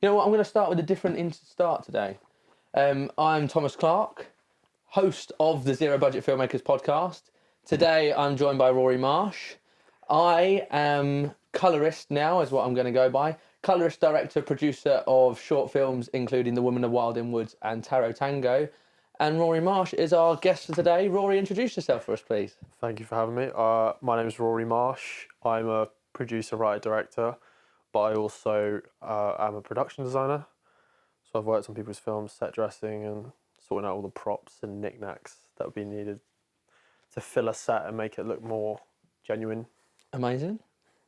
You know what? I'm going to start with a different start today. I'm Thomas Clark, host of the Zero Budget Filmmakers Podcast. Today, I'm joined by Rory Marsh. I am colourist now, is what I'm going to go by. Colourist, director, producer of short films, including The Woman of Wilding Woods and Tarot Tango. And Rory Marsh is our guest for today. Rory, introduce yourself for us, please. Thank you for having me. My name is Rory Marsh. I'm a producer, writer, director, but I also am a production designer. So I've worked on people's films, set dressing, and sorting out all the props and knickknacks that would be needed to fill a set and make it look more genuine. Amazing.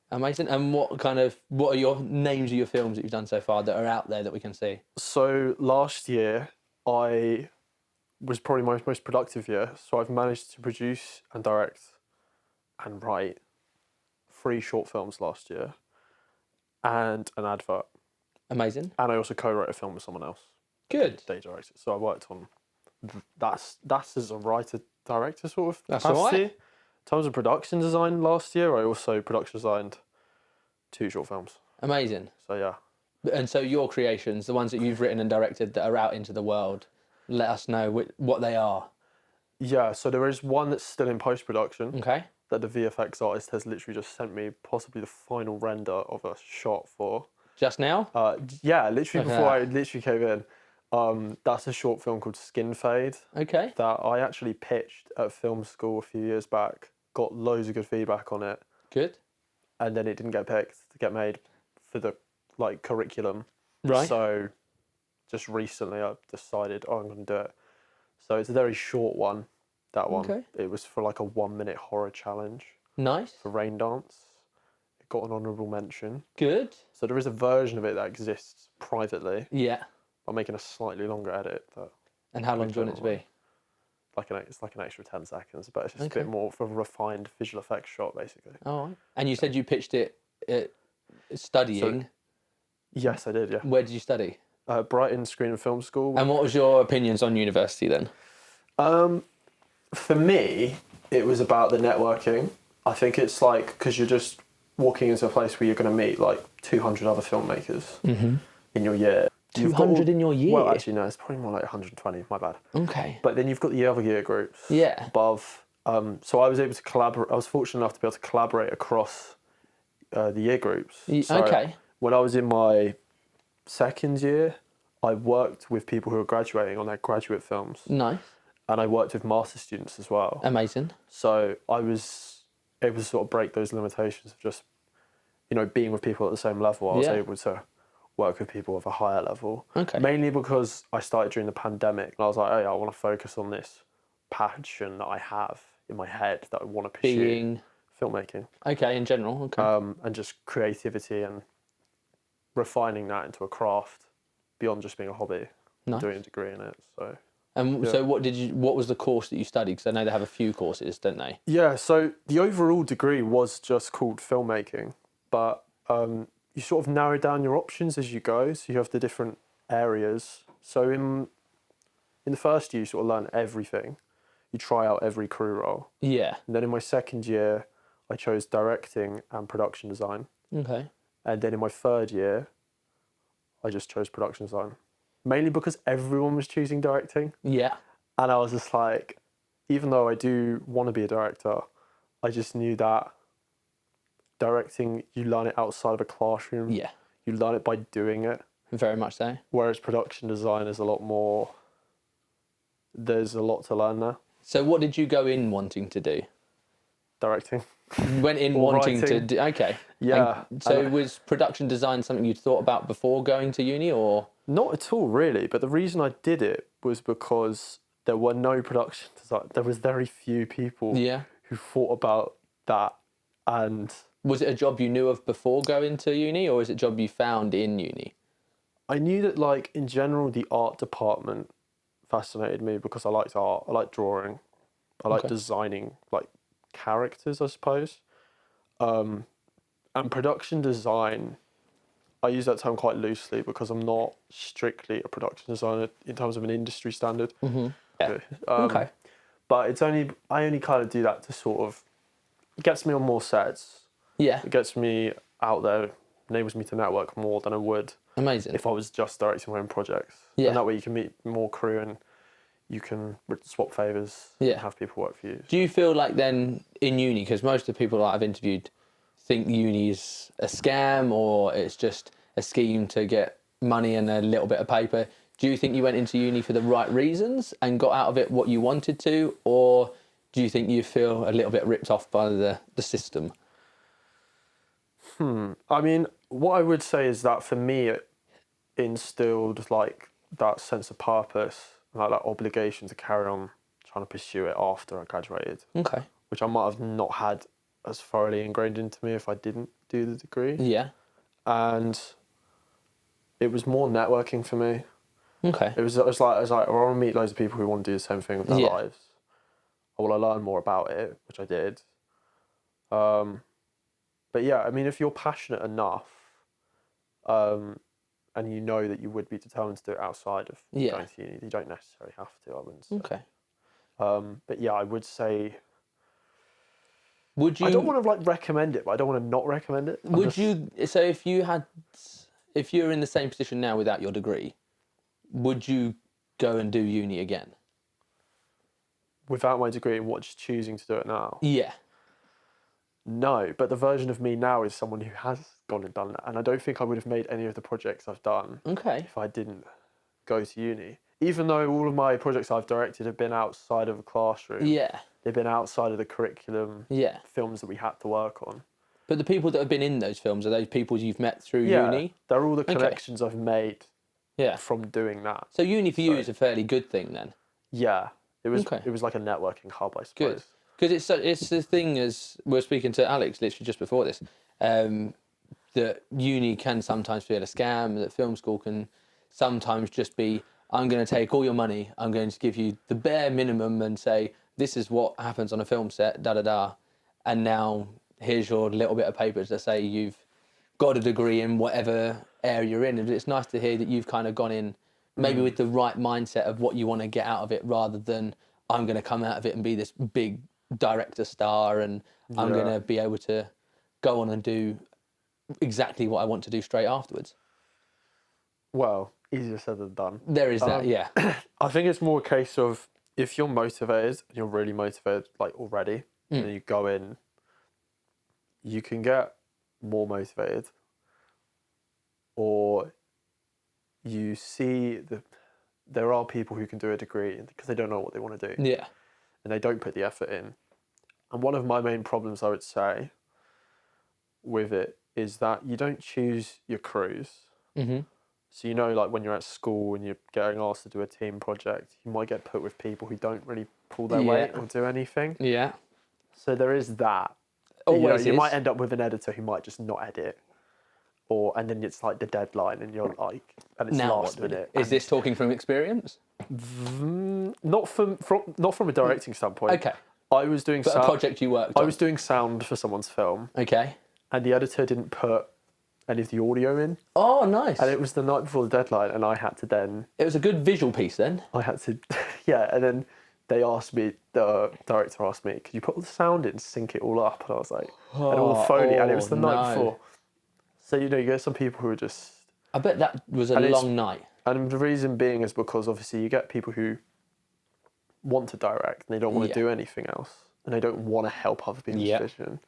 And what are your names of your films that you've done so far that are out there that we can see? So last year, I was probably my most productive year. So I've managed to produce and direct and write 3 short films last year and an advert. Amazing. And I also co-wrote a film with someone else. Good. They directed. So I worked on that's as a writer-director sort of That's capacity. all right. In terms of production design last year, I also production designed 2 short films. Amazing. So yeah. And so your creations, the ones that you've written and directed that are out into the world, let us know what they are. Yeah, so there is one that's still in post-production. Okay. That the VFX artist has literally just sent me possibly the final render of a shot for. Just now? Yeah, literally Okay. before I literally came in. That's a short film called Skin Fade. Okay. That I actually pitched at film school a few years back. Got loads of good feedback on it. Good. And then it didn't get picked to get made for the curriculum. Right. So just recently I decided, I'm going to do it. So it's a very short one, that one. Okay. It was for like a 1-minute horror challenge Nice. for Rain Dance. It got an honourable mention. Good. So there is a version of it that exists privately. Yeah. I'm making a slightly longer edit. And how long do you want it to be? It's like an extra 10 seconds, but it's just Okay. a bit more of a refined visual effects shot, basically. Oh. And you said you pitched it studying. Yes, I did, yeah. Where did you study? Brighton Screen and Film School. And what was your opinions on university then? For me, it was about the networking. I think it's like, because you're just walking into a place where you're going to meet like 200 other filmmakers in your year. 200 in your year? Well, actually, no, it's probably more like 120, my bad. Okay. But then you've got the other year groups Yeah. above. So I was able to collaborate. I was fortunate enough to be able to collaborate across the year groups. So Okay. when I was in my second year, I worked with people who were graduating on their graduate films. Nice. And I worked with master students as well. Amazing. So I was able to sort of break those limitations of just, being with people at the same level. I was able to work with people of a higher level. Okay. Mainly because I started during the pandemic. And I was like, hey, I want to focus on this passion that I have in my head that I want to pursue. Being filmmaking. Okay, in general. Okay. And just creativity and refining that into a craft beyond just being a hobby. Nice. Doing a degree in it. So. And Yeah. so what was the course that you studied? Because I know they have a few courses, don't they? Yeah, so the overall degree was just called filmmaking, but you sort of narrow down your options as you go. So you have the different areas. So in the first year, you sort of learn everything. You try out every crew role. Yeah. And then in my second year, I chose directing and production design. Okay. And then in my third year, I just chose production design. Mainly because everyone was choosing directing. Yeah. And I was just like, even though I do want to be a director, I just knew that directing, you learn it outside of a classroom. Yeah. You learn it by doing it. Very much so. Whereas production design is a lot more, there's a lot to learn there. So what did you go in wanting to do? Directing. You went in Or wanting to writing. do... Okay. Yeah. And so was production design something you'd thought about before going to uni, or...? Not at all, really. But the reason I did it was because there were no production design. There was very few people who thought about that. And was it a job you knew of before going to uni, or is it a job you found in uni? I knew that, like, in general, the art department fascinated me because I liked art. I liked drawing. I liked designing, like, characters, I suppose. And production design, I use that term quite loosely because I'm not strictly a production designer in terms of an industry standard. Mm-hmm. Yeah. But I only kind of do that to sort of, it gets me on more sets. Yeah. It gets me out there, enables me to network more than I would Amazing. if I was just directing my own projects. Yeah. And that way you can meet more crew and you can swap favours and have people work for you. Do you feel like then in uni, because most of the people that I've interviewed think uni is a scam or it's just a scheme to get money and a little bit of paper, do you think you went into uni for the right reasons and got out of it what you wanted to, or do you think you feel a little bit ripped off by the system? I mean, what I would say is that for me, it instilled like that sense of purpose, like that obligation to carry on trying to pursue it after I graduated. Okay. Which I might have not had as thoroughly ingrained into me if I didn't do the degree. Yeah. And it was more networking for me. Okay. It was like I want to meet loads of people who want to do the same thing with their lives. I want to learn more about it, which I did. But yeah, I mean, if you're passionate enough, and you know that you would be determined to do it outside of going to uni, you don't necessarily have to, I wouldn't say. Okay. But yeah, I would say... Would you... I don't want to like recommend it, but I don't want to not recommend it. So if you're in the same position now without your degree, would you go and do uni again? Without my degree and just choosing to do it now? Yeah. No, but the version of me now is someone who has gone and done that. And I don't think I would have made any of the projects I've done if I didn't go to uni. Even though all of my projects I've directed have been outside of a classroom. Yeah. They've been outside of the curriculum. Yeah. Films that we had to work on. But the people that have been in those films, are those people you've met through uni? They're all the connections I've made Yeah. from doing that. So uni for you is a fairly good thing then? Yeah. It was like a networking hub, I suppose. Good. Because it's the thing, as we were speaking to Alex literally just before this, that uni can sometimes feel a scam, that film school can sometimes just be, I'm going to take all your money, I'm going to give you the bare minimum and say, this is what happens on a film set, da-da-da, and now here's your little bit of paper to say you've got a degree in whatever area you're in. And it's nice to hear that you've kind of gone in maybe with the right mindset of what you want to get out of it, rather than I'm going to come out of it and be this big director star and I'm going to be able to go on and do exactly what I want to do straight afterwards. Well, easier said than done. There is that, yeah. I think it's more a case of if you're motivated, and you're really motivated like already, and you go in, you can get more motivated, or you see there are people who can do a degree because they don't know what they want to do. Yeah. And they don't put the effort in. And one of my main problems, I would say, with it is that you don't choose your crews. Mm-hmm. So, you know, like when you're at school and you're getting asked to do a team project, you might get put with people who don't really pull their weight or do anything. Yeah. So there is that. Always you might end up with an editor who might just not edit. And then it's like the deadline and you're like, and it's now last minute. Is this talking from experience? Not from a directing standpoint. Okay. I was doing a project you worked on. I was doing sound for someone's film. Okay. And the editor didn't put any of the audio in. Oh, nice. And it was the night before the deadline, and I had to then... It was a good visual piece then. I had to... Yeah, and then the director asked me, could you put all the sound in, sync it all up? And I was like... and all the Foley, and it was the night before. So, you know, you get some people who are just... I bet that was a long night. And the reason being is because, obviously, you get people who want to direct, and they don't want to do anything else. And they don't want to help other people's vision.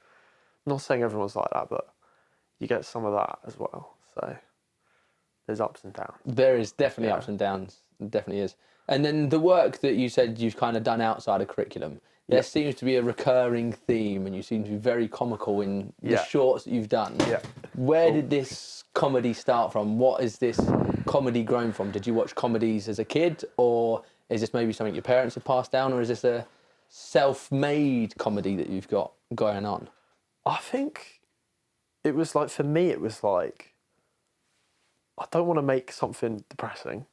I'm not saying everyone's like that, but you get some of that as well. So there's ups and downs. There is definitely ups and downs. There definitely is. And then the work that you said you've kind of done outside of curriculum, there seems to be a recurring theme, and you seem to be very comical in the shorts that you've done. Yeah. Where did this comedy start from? What is this comedy grown from? Did you watch comedies as a kid, or is this maybe something your parents have passed down, or is this a self-made comedy that you've got going on? I think it was like, for me, it was like, I don't want to make something depressing.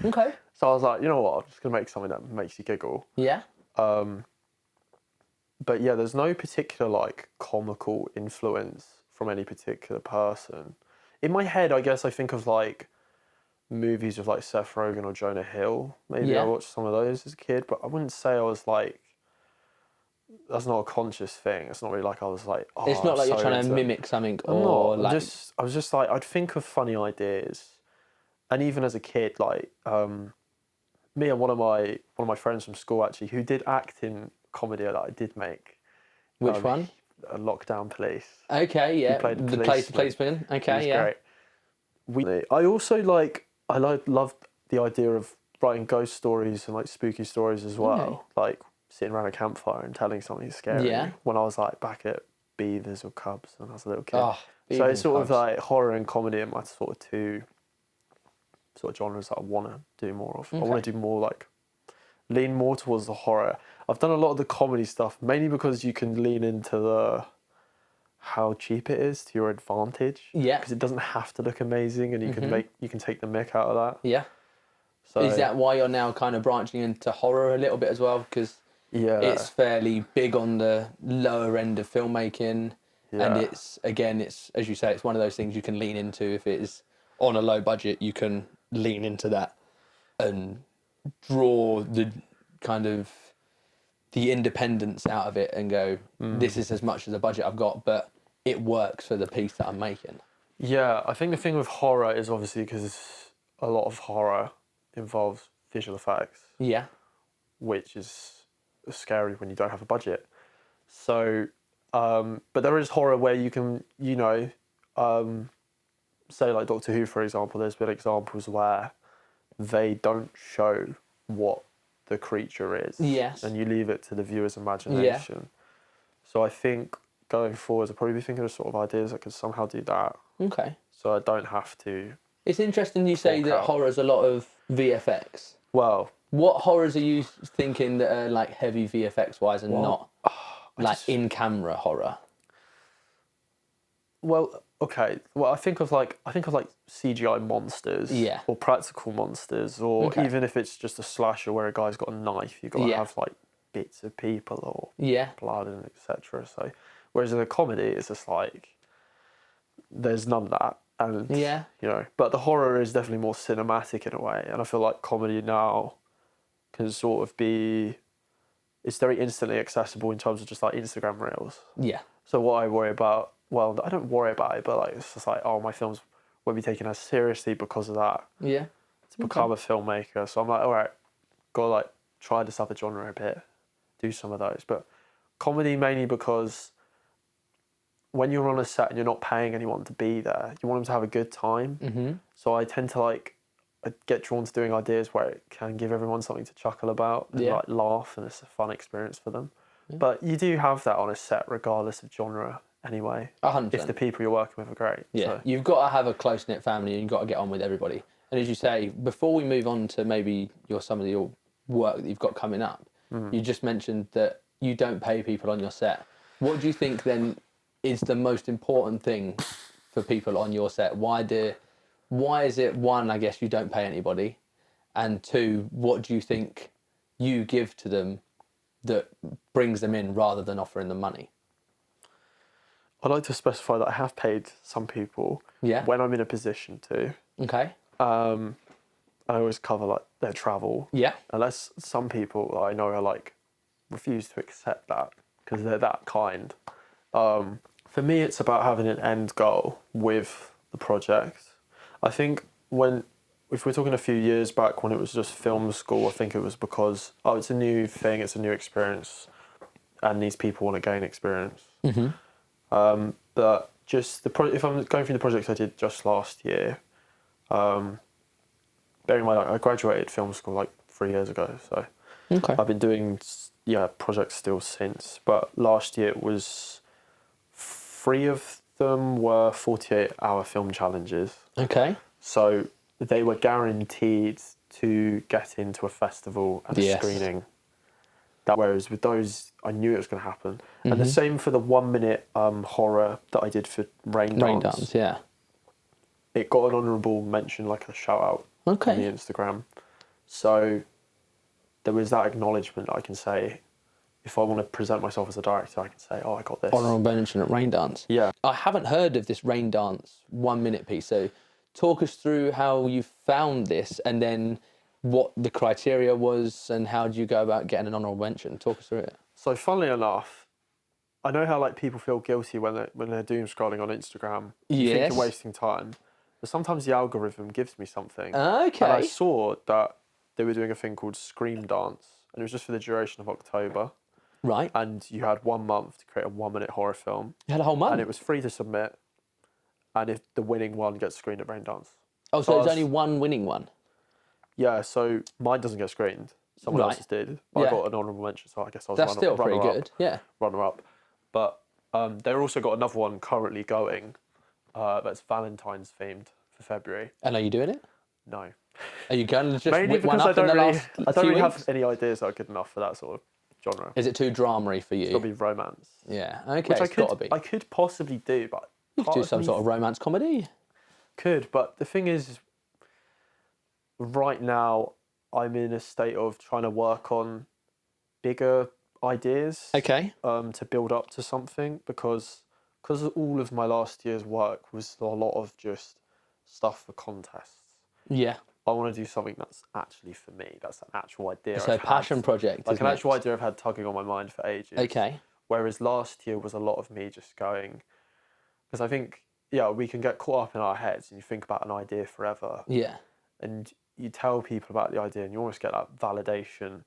Okay. So I was like, you know what, I'm just going to make something that makes you giggle. Yeah. But yeah, there's no particular like comical influence from any particular person. In my head, I guess I think of like movies with like Seth Rogen or Jonah Hill. Maybe I watched some of those as a kid, but I wouldn't say I was like that's not a conscious thing. It's not really like I was like, oh, It's not I'm like you're so trying to into- mimic something I'm or not. like. I was just like, I'd think of funny ideas, and even as a kid, like me and one of my friends from school actually, who did acting comedy that I did make. Which one? Lockdown Police. Okay, yeah. played the The policeman. He Okay, was yeah. great. I also loved the idea of writing ghost stories and like spooky stories as well. Okay. Like sitting around a campfire and telling something scary. Yeah. When I was like back at Beavers or Cubs when I was a little kid. Oh, So Beavers it's sort and of Cubs. like horror and comedy are my sort of two sort of genres that I want to do more of. I want to do more like lean more towards the horror. I've done a lot of the comedy stuff mainly because you can lean into the how cheap it is to your advantage. Yeah. Because it doesn't have to look amazing, and you can take the mick out of that. Yeah. So Is that why you're now kind of branching into horror a little bit as well? Because yeah, it's fairly big on the lower end of filmmaking. And Yeah. it's, again, it's, as you say, it's one of those things you can lean into. If it is on a low budget, you can lean into that and draw the kind of the independence out of it and go, this is as much as a budget I've got, but it works for the piece that I'm making. Yeah, I think the thing with horror is obviously because a lot of horror involves visual effects, Yeah. which is scary when you don't have a budget. So, but there is horror where you can, say like Doctor Who, for example, there's been examples where they don't show what the creature is. Yes. And you leave it to the viewer's imagination. So I think going forward, I'll probably be thinking of sort of ideas that could somehow do that. Okay. So I don't have to. It's interesting you say Fork that out. horror is a lot of VFX. Well, What horrors are you thinking that are like heavy VFX wise and not like in camera horror? well, okay. Well, I think of like CGI monsters, Yeah. or practical monsters, or Okay. even if it's just a slasher where a guy's got a knife, you've got to Yeah. have like bits of people or Yeah. blood and etc. So, whereas in a comedy, it's just like there's none of that, and Yeah. But the horror is definitely more cinematic in a way, and I feel like comedy now can sort of be. It's very instantly accessible in terms of just like Instagram reels. Yeah. So what I worry about, well, I don't worry about it, but like it's just like, oh, my films won't be taken as seriously because of that. Yeah. To become a filmmaker, so I'm like, all right, gotta like try this other genre a bit, do some of those, but comedy mainly because when you're on a set and you're not paying anyone to be there, you want them to have a good time. Mm-hmm. So I tend to I get drawn to doing ideas where it can give everyone something to chuckle about and Yeah. like laugh, and it's a fun experience for them. But you do have that on a set regardless of genre anyway. 100%. If the people you're working with are great. Yeah, So. you've got to have a close-knit family and you've got to get on with everybody. And as you say, before we move on to maybe some of your work that you've got coming up, you just mentioned that you don't pay people on your set. What do you think then is the most important thing for people on your set? Why is it, one, I guess you don't pay anybody, and two, what do you think you give to them that brings them in rather than offering them money? I'd like to specify that I have paid some people when I'm in a position to. Okay. I always cover like their travel. Yeah. Unless some people that I know are like refuse to accept that because they're that kind. For me, it's about having an end goal with the project. I think if we're talking a few years back when it was just film school, I think it was because, it's a new thing, it's a new experience, and these people want to gain experience. Mm-hmm. But just if I'm going through the projects I did just last year, bearing in mind I graduated film school like 3 years ago, so Okay. I've been doing projects still since. But last year it was 3 of them were 48-hour film challenges. Okay. So they were guaranteed to get into a festival and a screening. Whereas with those, I knew it was going to happen. And the same for the 1 minute horror that I did for Rain Dance. Yeah. It got an honourable mention, like a shout out on the Instagram. So there was that acknowledgement that I can say, if I want to present myself as a director, I can say, I got this. Honourable mention at Rain Dance. Yeah. I haven't heard of this Rain Dance 1 minute piece. So talk us through how you found this and then what the criteria was and how do you go about getting an honourable mention. Talk us through it. So funnily enough, I know how like people feel guilty when they're doom scrolling on Instagram. You think Yes. you're wasting time, but sometimes the algorithm gives me something. Okay. And I saw that they were doing a thing called Scream Dance, and it was just for the duration of October. Right. And you had 1 month to create a 1-minute horror film. You had a whole month. And it was free to submit. And if the winning one gets screened at Brain Dance. Oh, so there's only one winning one. Yeah, so mine doesn't get screened. Someone Right. else's did. But Yeah. I got an honourable mention, so I guess I was That's still pretty runner-up. good. Yeah. Runner-up. But they've also got another one currently going that's Valentine's themed for February. And are you doing it? No. Are you going to just Mainly whip one because up in the last I don't few really weeks? have any ideas that are good enough for that sort of genre. Is it too dramery for you? It's got to be romance. Yeah. Okay. Which It's got to be. I could possibly do, but... You could do some sort of romance comedy. Could, but the thing is, right now, I'm in a state of trying to work on bigger ideas. Okay. To build up to something, because all of my last year's work was a lot of just stuff for contests. Yeah. I want to do something that's actually for me. That's an actual idea. So I've passion had, project. like an isn't actual it? idea I've had tugging on my mind for ages. Okay. Whereas last year was a lot of me just going, because I think, yeah, we can get caught up in our heads and you think about an idea forever. Yeah. And you tell people about the idea and you almost get that validation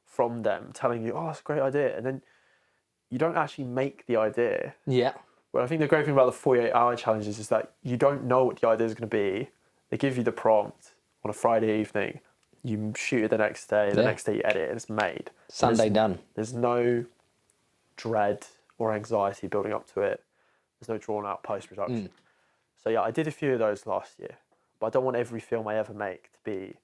from them telling you, oh, it's a great idea. And then you don't actually make the idea. Yeah. But I think the great thing about the 48-hour challenges is that you don't know what the idea is going to be. They give you the prompt on a Friday evening. You shoot it the next day. The next day you edit it and it's made. Sunday done. There's no dread or anxiety building up to it. There's no drawn out post-production. So yeah, I did a few of those last year. But I don't want every film I ever make to be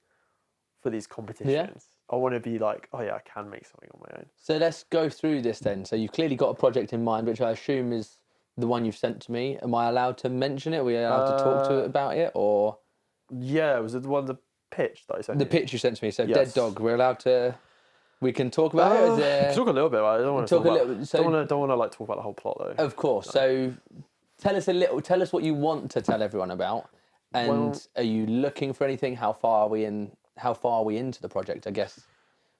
for these competitions. Yeah. I want to be like, oh yeah, I can make something on my own. So let's go through this then. So you've clearly got a project in mind, which I assume is the one you've sent to me. Am I allowed to mention it? Are we allowed to talk to it about it? Or Yeah, was it the one, the pitch that I sent the you? pitch you sent to me? So Yes. Dead Dog, we're allowed to... We can talk about it? Is We there... can talk a little bit about it. I don't want to Talk talk a about, little- so- don't want to like talk about the whole plot though. Of course. So tell us what you want to tell everyone about. And Well- are you looking for anything? How far are we into the project, I guess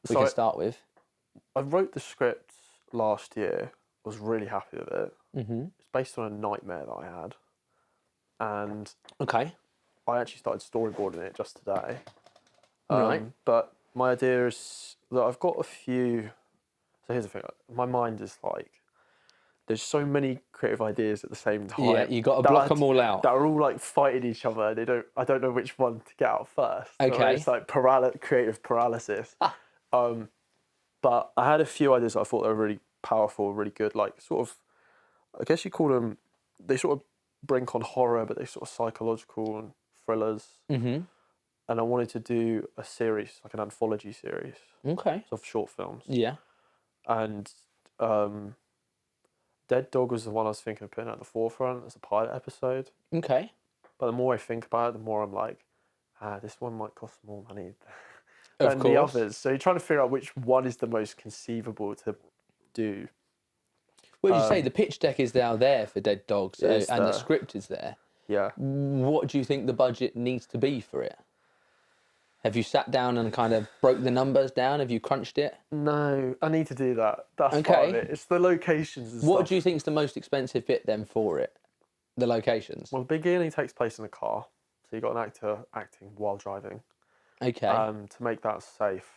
we So can start with. I wrote the script last year. I was really happy with it. Mm-hmm. It's based on a nightmare that I had. And Okay. I actually started storyboarding it just today. Right. But my idea is that I've got a few... So here's the thing. My mind is like... There's so many creative ideas at the same time. Yeah, you got to that block I- them all out. That are all like fighting each other. I don't know which one to get out first. So Okay. it's like creative paralysis. But I had a few ideas that I thought were really powerful, really good. Like sort of, I guess you call them, they sort of brink on horror, but they're sort of psychological and thrillers. Mm-hmm. And I wanted to do a series, like an anthology series Okay. of short films. Yeah. And Dead Dog was the one I was thinking of putting at the forefront as a pilot episode. Okay. But the more I think about it, the more I'm like, this one might cost more money Of than the course. others. So you're trying to figure out which one is the most conceivable to do. Well, you say the pitch deck is now there for Dead Dogs, It is and the there. script is there. Yeah. What do you think the budget needs to be for it? Have you sat down and kind of broke the numbers down? Have you crunched it? No, I need to do that. That's part Okay. of it. It's the locations and What stuff. do you think is the most expensive bit then for it? The locations. Well, the beginning takes place in a car. So you've got an actor acting while driving. Okay. To make that safe,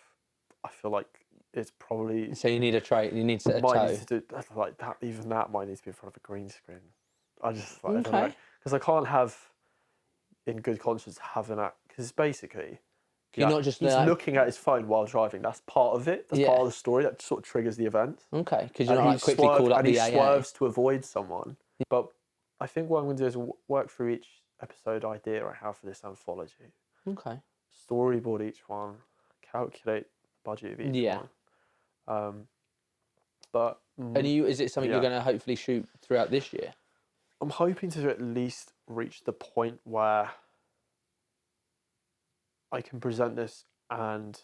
I feel like it's probably... So you need a tray. You need a might toe. need to do like that. Even that might need to be in front of a green screen. I just like, I don't Okay. know, because I can't have, in good conscience, have an act, because basically, You're not just he's like- looking at his phone while driving. That's part of it. That's Yeah. part of the story. That sort of triggers the event. Okay, because you're And not he like quickly call up and the he AA. swerves to avoid someone. But I think what I'm going to do is work through each episode idea I have for this anthology. Okay. Storyboard each one, calculate the budget of each Yeah. one. But And is it something you're Yeah. going to hopefully shoot throughout this year? I'm hoping to at least reach the point where I can present this and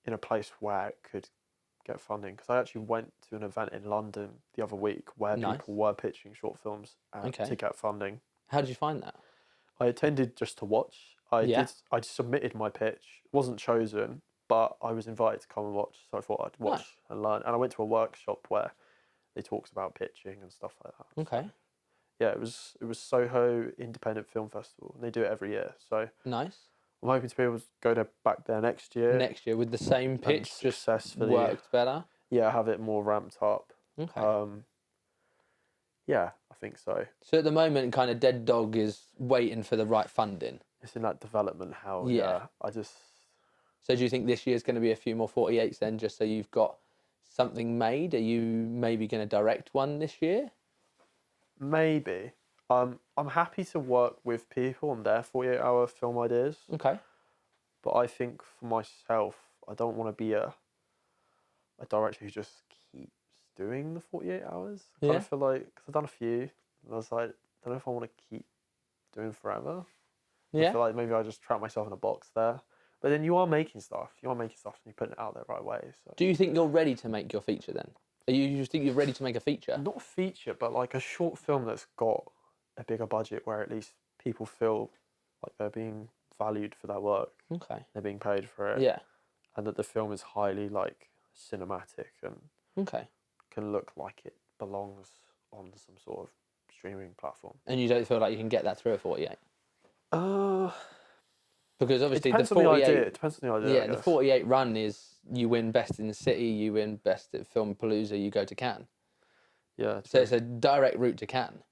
in a place where it could get funding. Because I actually went to an event in London the other week where Nice. people were pitching short films Okay. to get funding. How did you find that? I attended just to watch. Yeah. I submitted my pitch, wasn't chosen, but I was invited to come and watch, so I thought I'd watch Nice. and learn. And I went to a workshop where they talked about pitching and stuff like that. Okay. So, yeah, it was Soho Independent Film Festival, and they do it every year. So Nice. I'm hoping to be able to go back there next year. Next year with the same and pitch, just successfully worked better. Yeah, have it more ramped up. Okay. Yeah, I think so. So at the moment, kind of Dead Dog is waiting for the right funding. It's in that development hell. Yeah. Yeah. So do you think this year's going to be a few more 48s then, just so you've got something made? Are you maybe going to direct one this year? Maybe. I'm happy to work with people on their 48-hour film ideas, Okay. but I think for myself, I don't want to be a director who just keeps doing the 48 hours. I Yeah. feel like, because I've done a few, and I was like, I don't know if I want to keep doing forever. I Yeah. feel like maybe I just trap myself in a box there. But then you are making stuff. You are making stuff and you're putting it out there right away. So. Do you think you're ready to make your feature then? You think you're ready to make a feature? Not a feature, but like a short film that's got a bigger budget where at least people feel like they're being valued for their work. Okay. They're being paid for it. Yeah. And that the film is highly like cinematic and Okay. can look like it belongs on some sort of streaming platform. And you don't feel like you can get that through a 48? Because It obviously depends the on the 48. idea. It depends on the idea. Yeah, the 48 run is you win best in the city, you win best at Filmpalooza, you go to Cannes. Yeah. So it's a direct route to Cannes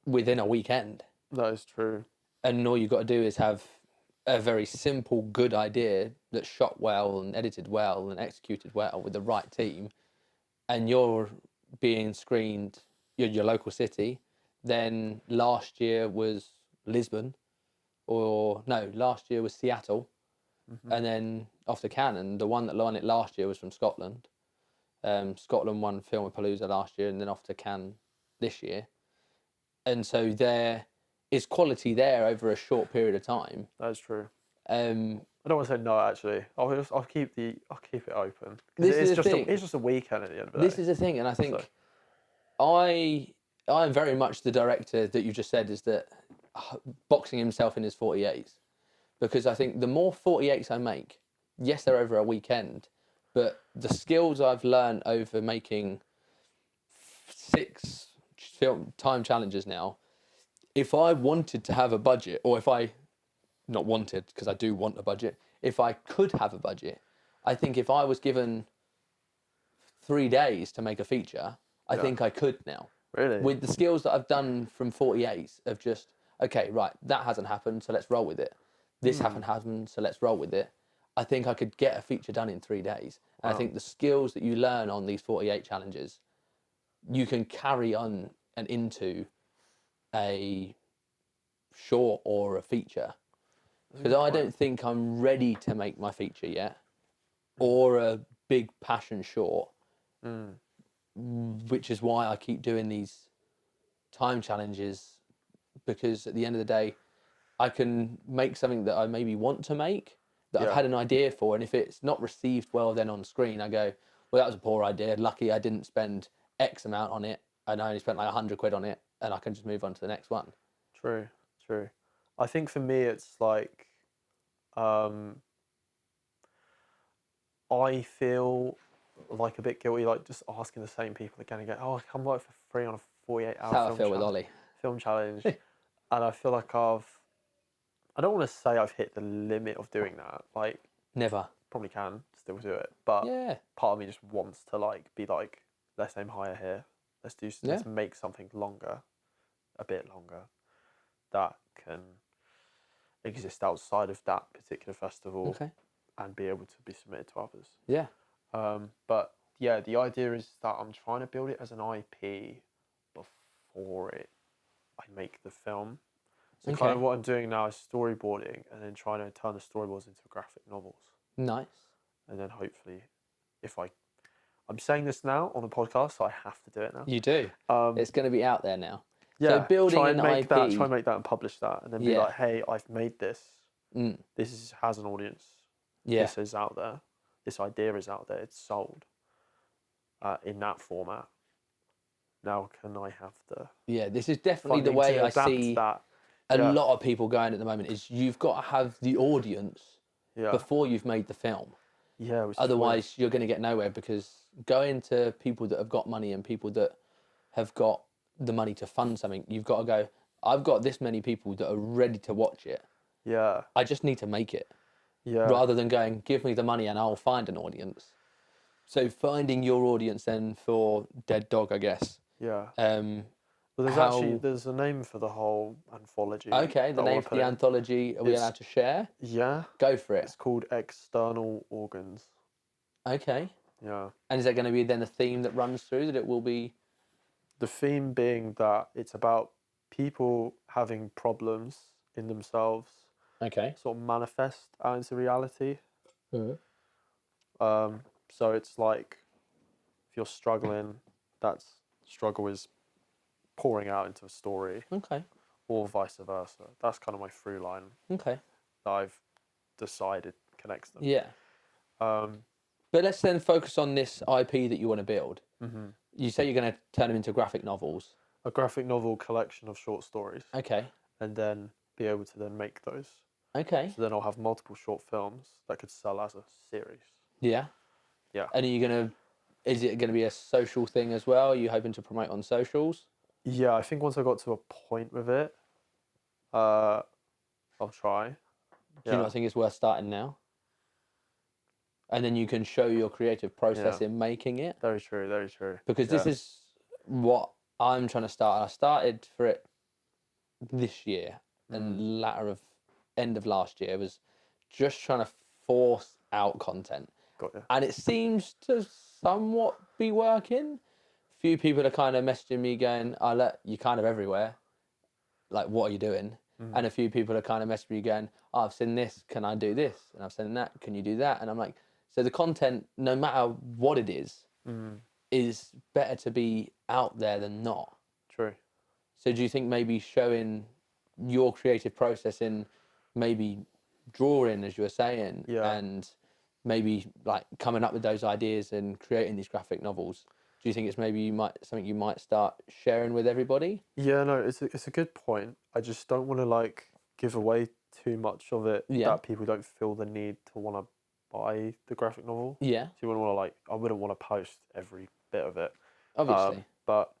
within a weekend. That is true. And all you've got to do is have a very simple, good idea that's shot well and edited well and executed well with the right team, and you're being screened in your local city. Then last year was Lisbon, last year was Seattle, and then off to Cannes. And the one that won it last year was from Scotland. Scotland won Filmapalooza last year, and then off to Cannes this year. And so there is quality there over a short period of time. That is true. I I don't want to say no. Actually, I'll keep it open. This is the thing. It's just a weekend at the end of the This day. is the thing, and I think I am very much the director that you just said is that boxing himself in his 48s, because I think the more 48s I make, yes, they're over a weekend, but the skills I've learned over making 6 film time challenges now, if I wanted to have a budget, or if I not wanted, because I do want a budget, if I could have a budget, I think if I was given 3 days to make a feature, I think I could now. Really? With the skills that I've done from 48s of just, okay, right, that hasn't happened, so let's roll with it. This hasn't happened, so let's roll with it. I think I could get a feature done in 3 days. And I think the skills that you learn on these 48 challenges, you can carry on and into a short or a feature. Because I don't think I'm ready to make my feature yet, or a big passion short, which is why I keep doing these time challenges, because at the end of the day, I can make something that I maybe want to make, that I've had an idea for, and if it's not received well then on screen, I go, well, that was a poor idea. Lucky I didn't spend X amount on it, and I only spent like 100 quid on it, and I can just move on to the next one. True. I think for me, it's like, I feel like a bit guilty, like just asking the same people again and again. Oh, I come work for free on a 48-hour That's how I film feel with challenge. Ollie. Film challenge, and I feel like I don't want to say I've hit the limit of doing that. Like, Never. probably can still do it, but Yeah. part of me just wants to like be like, let's aim higher here. Let's make something longer, a bit longer, that can exist outside of that particular festival Okay. and be able to be submitted to others. Yeah. But yeah, the idea is that I'm trying to build it as an IP before I make the film. So kind of what I'm doing now is storyboarding and then trying to turn the storyboards into graphic novels. Nice. And then hopefully, I'm saying this now on the podcast, so I have to do it now. You do. It's going to be out there now. Yeah, so building try and an make IP. that, try and make that and publish that, and then be like, hey, I've made this. This has an audience. Yeah. This is out there. This idea is out there. It's sold in that format. Now, can I have the Yeah, this is definitely the funding way to I adapt see that? a lot of people going at the moment, is you've got to have the audience Yeah. before you've made the film. Yeah. Which is Otherwise, you're going to get nowhere, because going to people that have got money and people that have got the money to fund something, you've got to go, I've got this many people that are ready to watch it. weird. Yeah. I just need to make it. Yeah. Rather than going, give me the money and I'll find an audience. So finding your audience then for Dead Dog, I guess. Yeah. Um, Well, how- there's a name for the whole anthology. okay, the that I wanna name for put the in. anthology, are we It's- allowed to share? Yeah. Go for it. It's called External Organs. Okay. Yeah. And is there going to be then a theme that runs through, that it will be... The theme being that it's about people having problems in themselves Okay. sort of manifest out into reality. Mhm. So it's like, if you're struggling, that struggle is pouring out into a story, Okay. or vice versa. That's kind of my through line Okay. that I've decided connects them. Yeah. Um, But let's then focus on this IP that you want to build. mhm. You say you're going to turn them into graphic novels. A graphic novel collection of short stories, Okay. and then be able to then make those. Okay. So then I'll have multiple short films that could sell as a series. Yeah. Yeah. And are you going to... Is it going to be a social thing as well? Are you hoping to promote on socials? Yeah, I think once I got to a point with it, I'll try. Do you not think it's worth starting now? And then you can show your creative process in making it. Very true, very true. Because this is what I'm trying to start. I started for it this year and end of last year, was just trying to force out content. Got you. And it seems to somewhat be working. Few people are kind of messaging me going, "Oh, look, you're kind of everywhere. Like, what are you doing?" And a few people are kind of messaging me going, "Oh, I've seen this. Can I do this? And I've seen that. Can you do that?" And I'm like, so the content, no matter what it is better to be out there than not. True. So do you think maybe showing your creative process in maybe drawing, as you were saying, and maybe like coming up with those ideas and creating these graphic novels, do you think it's maybe something you might start sharing with everybody? Yeah, no, it's a good point. I just don't want to like give away too much of it that people don't feel the need to want to buy the graphic novel. Yeah. So you wouldn't want to like, I wouldn't want to post every bit of it. Obviously. But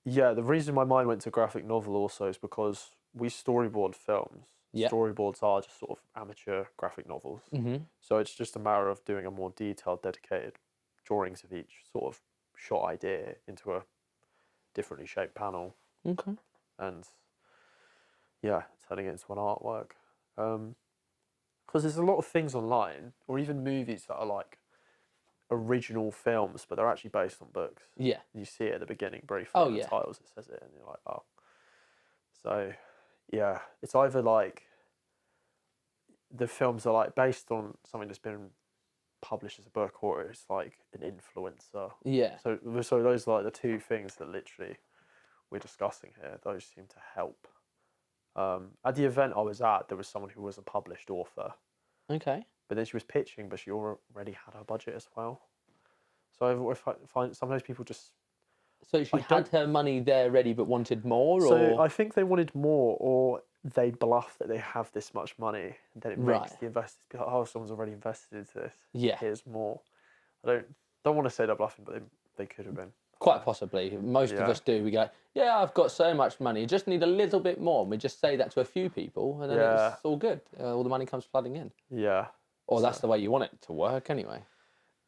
yeah, the reason my mind went to graphic novel also is because we storyboard films. Yeah. Storyboards are just sort of amateur graphic novels. So it's just a matter of doing a more detailed, dedicated drawings of each sort of shot idea into a differently shaped panel. Okay. And yeah, turning it into an artwork. Because there's a lot of things online, or even movies that are like original films, but they're actually based on books. Yeah. You see it at the beginning briefly. Oh, in the yeah. titles, it says it, and you're like, oh. So, yeah, it's either like the films are like based on something that's been published as a book, or it's like an influencer. Yeah. So those are like the two things that literally we're discussing here. Those seem to help. At the event I was at, there was someone who was a published author. Okay. But then she was pitching, but she already had her budget as well. So if I find sometimes people just... So she had her money there ready but wanted more? So or? I think they wanted more, or they bluff that they have this much money. And then it makes the investors be like, oh, someone's already invested into this. Yeah. Here's more. I don't want to say they're bluffing, but they could have been. Quite possibly. Most of us do. We go, yeah, I've got so much money. I just need a little bit more. And we just say that to a few people, and then it's all good. All the money comes flooding in. Yeah. Or that's the way you want it to work anyway.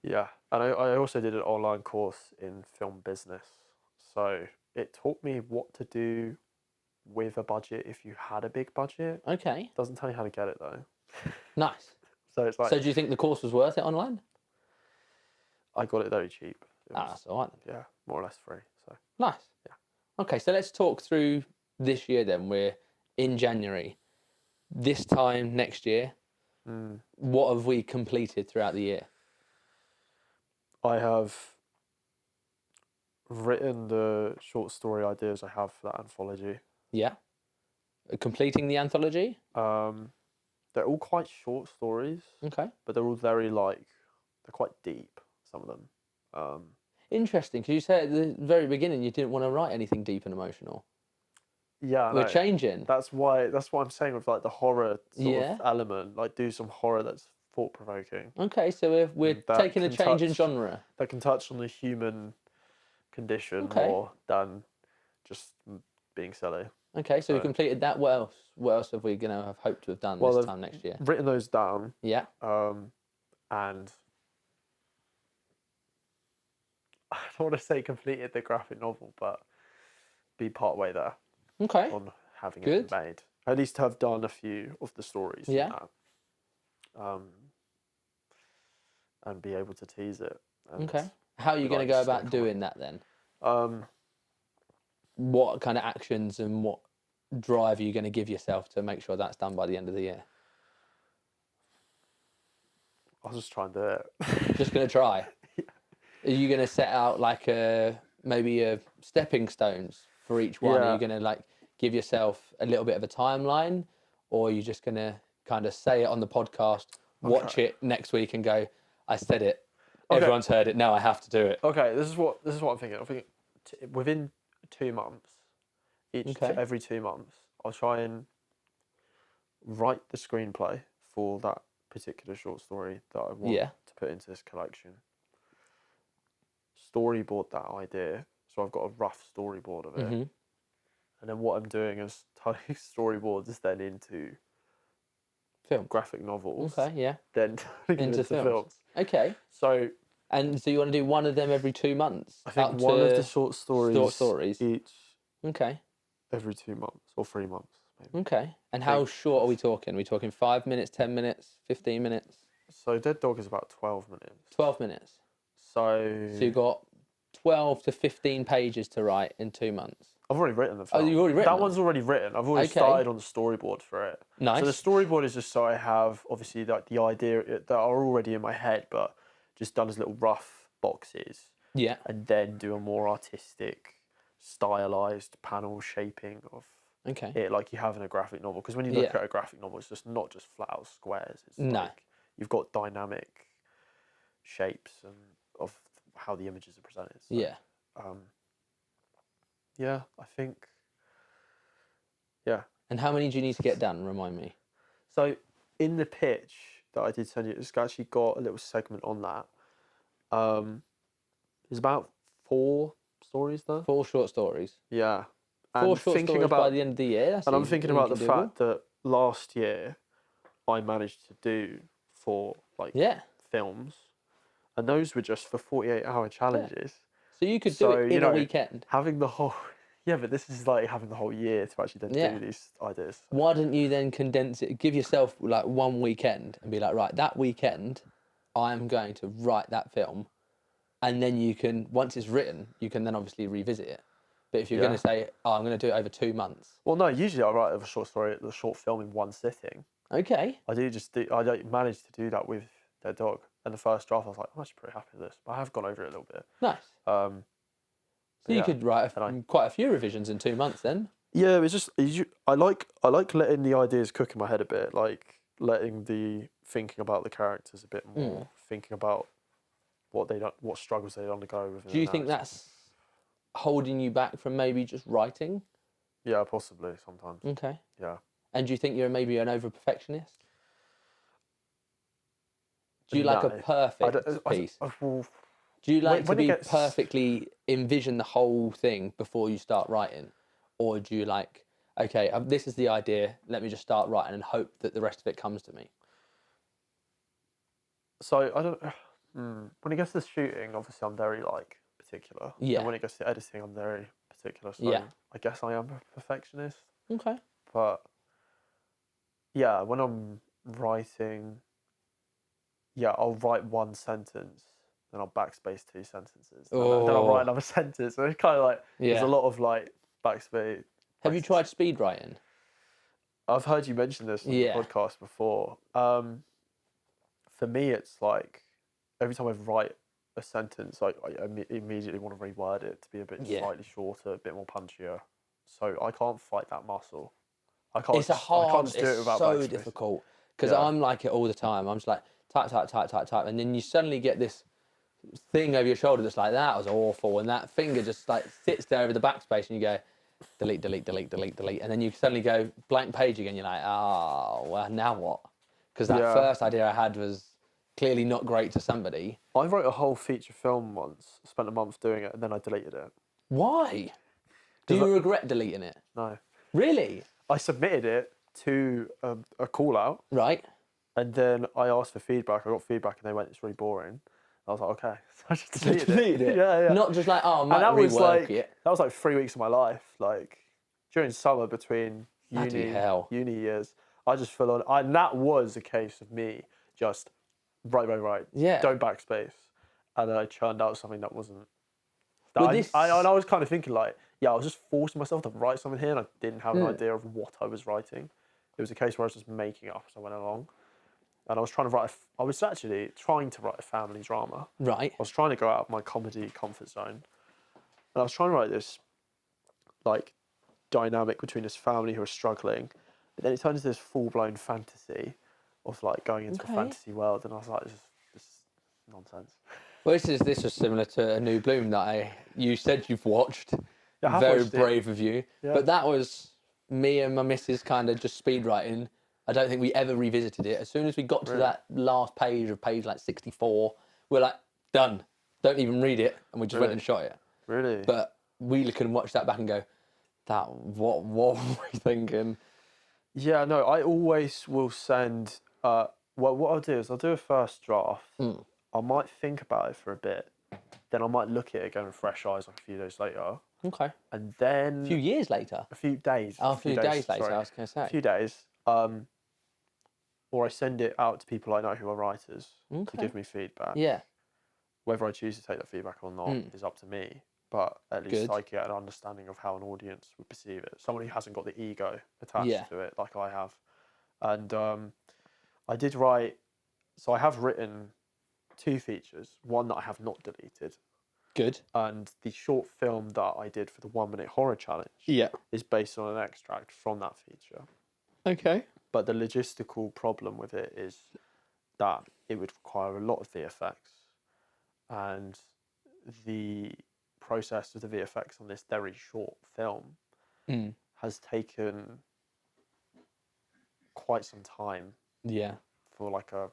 Yeah. And I also did an online course in film business. So it taught me what to do with a budget if you had a big budget. Okay. Doesn't tell you how to get it though. Nice. So it's like... So do you think the course was worth it online? I got it very cheap. That's all right then. Yeah, more or less free. So nice. Yeah. Okay, so let's talk through this year then. We're in January. This time next year, what have we completed throughout the year? I have written the short story ideas I have for that anthology. Yeah. Completing the anthology? They're all quite short stories. Okay. But they're all very they're quite deep, some of them. Interesting, because you said at the very beginning you didn't want to write anything deep and emotional. Yeah, I we're know. changing. That's what I'm saying with like the horror sort Yeah. of element. Like do some horror that's thought provoking. Okay, so we're That taking a can change in touch- genre. That can touch on the human condition Okay. more than just being silly. Okay, so we So- completed that. What else? What else have we gonna have hoped to have done Well, this I've time next year? Written those down, Yeah. and I don't want to say completed the graphic novel, but be part way there Okay. on having Good. it made. At least have done a few of the stories. Yeah. In that. And be able to tease it. And Okay. How are you be going like, to go "This is gonna about come doing that then? Um, What kind of actions and what drive are you going to give yourself to make sure that's done by the end of the year? I'll just try and do it. Just going to try. Are you going to set out like maybe a stepping stones for each one? Are Yeah. you going to like give yourself a little bit of a timeline, or are you just going to kind of say it on the podcast, watch it next week, and go, "I said it. Okay. Everyone's heard it. Now I have to do it." Okay, this is what I'm thinking. I'm thinking within 2 months, Okay. every 2 months, I'll try and write the screenplay for that particular short story that I want Yeah. to put into this collection. Storyboard that idea, so I've got a rough storyboard of it, Mm-hmm. and then what I'm doing is turning storyboards then into Film. graphic novels. Okay. Yeah. Then turning them Into into films. films. Okay. So And so you want to do one of them every 2 months? I think up one of to the short stories each Okay. every 2 months or 3 months, maybe. Okay. And how short are we talking? Are we talking 5 minutes, 10 minutes, 15 minutes, So Dead Dog is about 12 minutes. 12 minutes? So So you've got 12 to 15 pages to write in 2 months. I've already written the Oh, film. you've already written that them? one's already written. I've already Okay. started on the storyboard for it. Nice. So the storyboard is just so I have obviously like the idea that are already in my head, but just done as little rough boxes, Yeah. and then do a more artistic, stylized panel shaping of Okay. it, like you have in a graphic novel. Because when you look Yeah. at a graphic novel, it's just not just flat out squares. It's No. like you've got dynamic shapes and of how the images are presented. So, Yeah. yeah, I think. Yeah. And how many do you need to get done? Remind me. So in the pitch that I did send you, it's actually got a little segment on that. There's about 4 stories there. 4 short stories. Yeah. 4 short stories by the end of the year. That's And I'm easy- thinking easy about the doable. fact that last year I managed to do 4 like Yeah. films, and those were just for 48-hour challenges. So you could do So, it you in a know, weekend. Having the whole but this is like having the whole year to actually then Yeah. do these ideas. Why don't you then condense it? Give yourself like one weekend and be like, right, that weekend, I'm going to write that film, and then you can, once it's written, you can then obviously revisit it. But if you're going Yeah. to say, oh, I'm going to do it over 2 months, Well, no, usually I write the short film in one sitting. okay, I don't manage to do that with Dead Dog. And the first draft, I was like, I'm actually pretty happy with this. But I have gone over it a little bit. nice. So you yeah, could write and quite a few revisions in 2 months then. Yeah, it's just I like letting the ideas cook in my head a bit, like letting the thinking about the characters a bit more, thinking about what struggles they undergo within. Do you the think narrative. that's holding you back from maybe just writing? Yeah, possibly sometimes. Okay. Yeah. And do you think you're maybe an over perfectionist? Do you like a No. perfect piece? Do you like to when it be gets- perfectly envision the whole thing before you start writing? Or do you like, okay, this is the idea, let me just start writing and hope that the rest of it comes to me? So I don't. When it gets to shooting, obviously I'm very like particular. Yeah. And when it gets to editing, I'm very particular. So Yeah. I guess I am a perfectionist. Okay. But yeah, when I'm writing, I'll write one sentence, then I'll backspace 2 sentences, and then I'll write another sentence. And it's kind of like there's Yeah. a lot of like backspace. Have you tried speed writing? I've heard you mention this on Yeah. the podcast before. For me, it's like every time I write a sentence, I immediately want to reword it to be a bit slightly shorter, a bit more punchier. So I can't fight that muscle. I can't. It's a I hard, can't just do it it's without so backspace. difficult. Because Yeah. I'm like it all the time. I'm just like, type, type, type, type, type. And then you suddenly get this thing over your shoulder that's like, that was awful. And that finger just like sits there over the backspace and you go, delete, and then you suddenly go blank page again. You're like, oh, well, now what? Because that first idea I had was clearly not great to somebody. I wrote a whole feature film once, spent a month doing it, and then I deleted it. Why? Do you regret deleting it? No. Really? I submitted it to a call out. Right. And then I asked for feedback. I got feedback, and they went, "It's really boring." I was like, "Okay." So I just deleted it. Yeah. Not just like, oh, I might and that rework was like it. that was like 3 weeks of my life, like during summer between Bloody hell. uni years. I just full on. And that was a case of me just right. Yeah. Don't backspace, and then I churned out something that wasn't. But I was kind of thinking like, I was just forcing myself to write something here, and I didn't have an idea of what I was writing. It was a case where I was just making up as I went along. And I was actually trying to write a family drama. Right. I was trying to go out of my comedy comfort zone. And I was trying to write this, like, dynamic between this family who are struggling. But then it turned into this full-blown fantasy of, like, going into a fantasy world. And I was like, this is nonsense. Well, this was similar to A New Bloom that you said you've watched. Yeah, Very brave of you. Yeah. But that was me and my missus kind of just speed writing. I don't think we ever revisited it. As soon as we got to that last page of page like 64, we're like, done. Don't even read it. And we just went and shot it. Really? But we can watch that back and go, what were we thinking? Yeah, no, I always will send, what I'll do is I'll do a first draft. I might think about it for a bit. Then I might look at it again with fresh eyes like a few days later. Okay. And then... A few years later? A few days. Oh, a few days later, I was going to say. A few days. Or I send it out to people I know who are writers to give me feedback. Yeah. Whether I choose to take that feedback or not is up to me. But at least I get an understanding of how an audience would perceive it. Someone who hasn't got the ego attached to it like I have. And I did write... So I have written 2 features. One that I have not deleted. Good. And the short film that I did for the 1 Minute Horror Challenge is based on an extract from that feature. Okay. But the logistical problem with it is that it would require a lot of VFX. And the process of the VFX on this very short film has taken quite some time. Yeah. For like a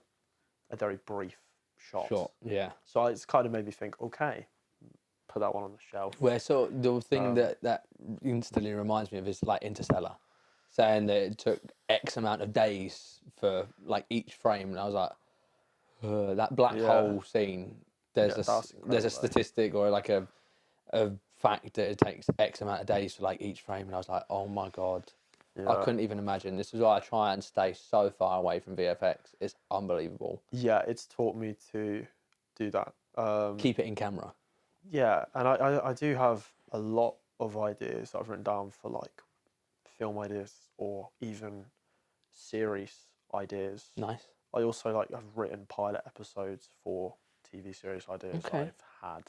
very brief shot. Yeah. So it's kind of made me think, okay, put that one on the shelf. Where so the thing that instantly reminds me of is like Interstellar, saying that it took X amount of days for like each frame, and I was like, that black hole scene. There's a statistic or like a fact that it takes X amount of days for like each frame, and I was like, oh my god. Yeah. I couldn't even imagine. This is why I try and stay so far away from VFX. It's unbelievable. Yeah, it's taught me to do that. Keep it in camera. Yeah, and I do have a lot of ideas that I've written down for like film ideas or even series ideas. Nice. I also I've written pilot episodes for TV series ideas I've had.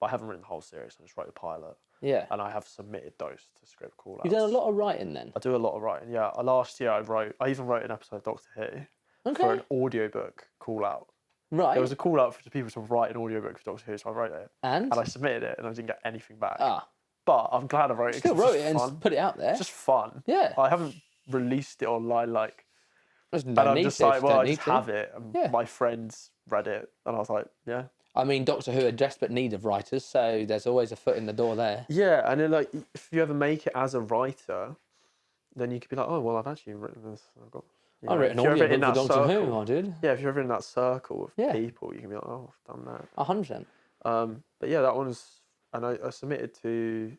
But I haven't written the whole series, I just wrote the pilot. Yeah. And I have submitted those to script call-outs. You've done a lot of writing then? I do a lot of writing, yeah. Last year I even wrote an episode of Doctor Who for an audiobook call-out. Right. There was a call-out for people to write an audiobook for Doctor Who, so I wrote it. And I submitted it and I didn't get anything back. Ah. But I'm glad I wrote it. Still wrote it and put it out there. It's just fun. Yeah. I haven't released it online There's and no I'm need just to, like, well, I need just to. have it. And my friends read it and I was like, yeah. I mean, Doctor Who are desperate need of writers, so there's always a foot in the door there. Yeah, and then if you ever make it as a writer, then you could be like, oh well, I've actually written this. I've written an audiobook for Doctor Who, I did. Yeah, if you're ever in that circle of people, you can be like, oh, I've done that. 100%. But yeah, that one's, and I submitted to